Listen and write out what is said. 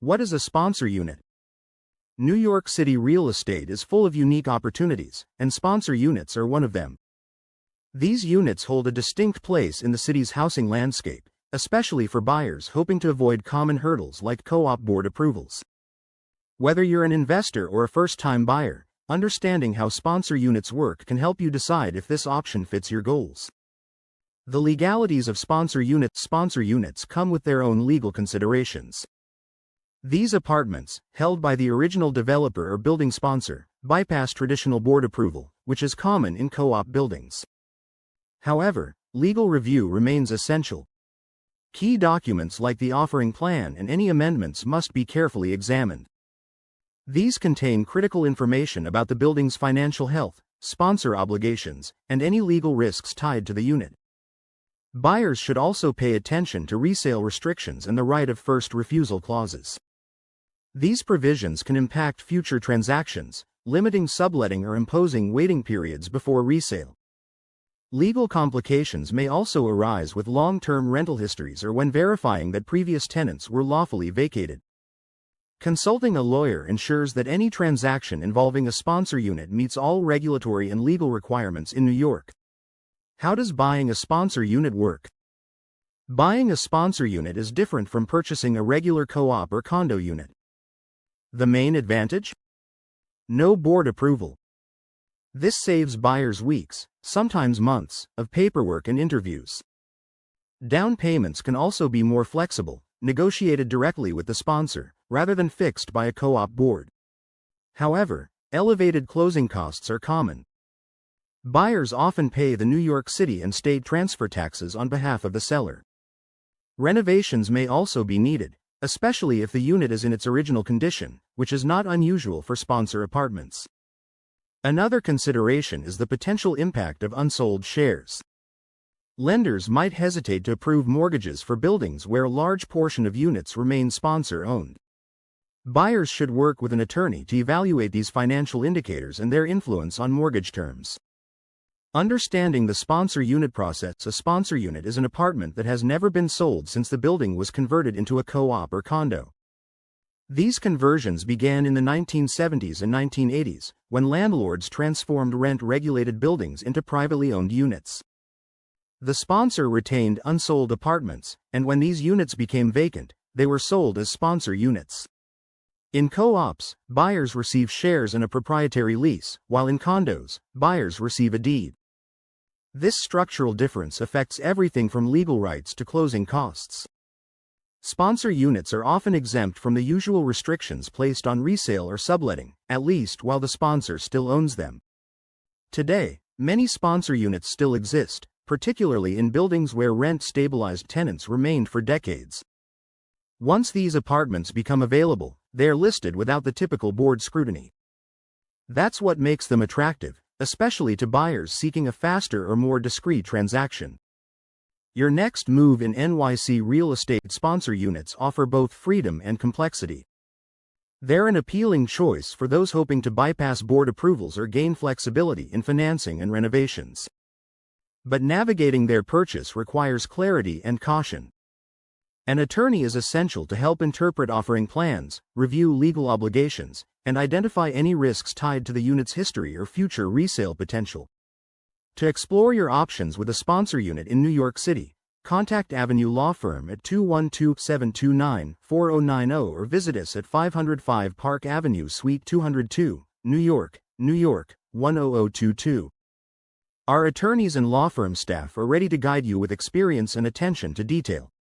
What is a sponsor unit? New York City real estate is full of unique opportunities, and sponsor units are one of them. These units hold a distinct place in the city's housing landscape, especially for buyers hoping to avoid common hurdles like co-op board approvals. Whether you're an investor or a first-time buyer, understanding how sponsor units work can help you decide if this option fits your goals. The legalities of sponsor units come with their own legal considerations. These apartments, held by the original developer or building sponsor, bypass traditional board approval, which is common in co-op buildings. However, legal review remains essential. Key documents like the offering plan and any amendments must be carefully examined. These contain critical information about the building's financial health, sponsor obligations, and any legal risks tied to the unit. Buyers should also pay attention to resale restrictions and the right of first refusal clauses. These provisions can impact future transactions, limiting subletting or imposing waiting periods before resale. Legal complications may also arise with long-term rental histories or when verifying that previous tenants were lawfully vacated. Consulting a lawyer ensures that any transaction involving a sponsor unit meets all regulatory and legal requirements in New York. How does buying a sponsor unit work? Buying a sponsor unit is different from purchasing a regular co-op or condo unit. The main advantage? No board approval. This saves buyers weeks, sometimes months, of paperwork and interviews. Down payments can also be more flexible, negotiated directly with the sponsor, rather than fixed by a co-op board. However, elevated closing costs are common. Buyers often pay the New York City and state transfer taxes on behalf of the seller. Renovations may also be needed, especially if the unit is in its original condition, which is not unusual for sponsor apartments. Another consideration is the potential impact of unsold shares. Lenders might hesitate to approve mortgages for buildings where a large portion of units remain sponsor-owned. Buyers should work with an attorney to evaluate these financial indicators and their influence on mortgage terms. Understanding the sponsor unit process. A sponsor unit is an apartment that has never been sold since the building was converted into a co-op or condo. These conversions began in the 1970s and 1980s, when landlords transformed rent-regulated buildings into privately owned units. The sponsor retained unsold apartments, and when these units became vacant, they were sold as sponsor units. In co-ops, buyers receive shares in a proprietary lease, while in condos, buyers receive a deed. This structural difference affects everything from legal rights to closing costs. Sponsor units are often exempt from the usual restrictions placed on resale or subletting, at least while the sponsor still owns them. Today, many sponsor units still exist, particularly in buildings where rent-stabilized tenants remained for decades. Once these apartments become available, they are listed without the typical board scrutiny. That's what makes them attractive, especially to buyers seeking a faster or more discreet transaction. Your next move in NYC real estate. Sponsor units offer both freedom and complexity. They're an appealing choice for those hoping to bypass board approvals or gain flexibility in financing and renovations. But navigating their purchase requires clarity and caution. An attorney is essential to help interpret offering plans, review legal obligations, and identify any risks tied to the unit's history or future resale potential. To explore your options with a sponsor unit in New York City, contact Avenue Law Firm at 212-729-4090 or visit us at 505 Park Avenue, Suite 202, New York, 10022. Our attorneys and law firm staff are ready to guide you with experience and attention to detail.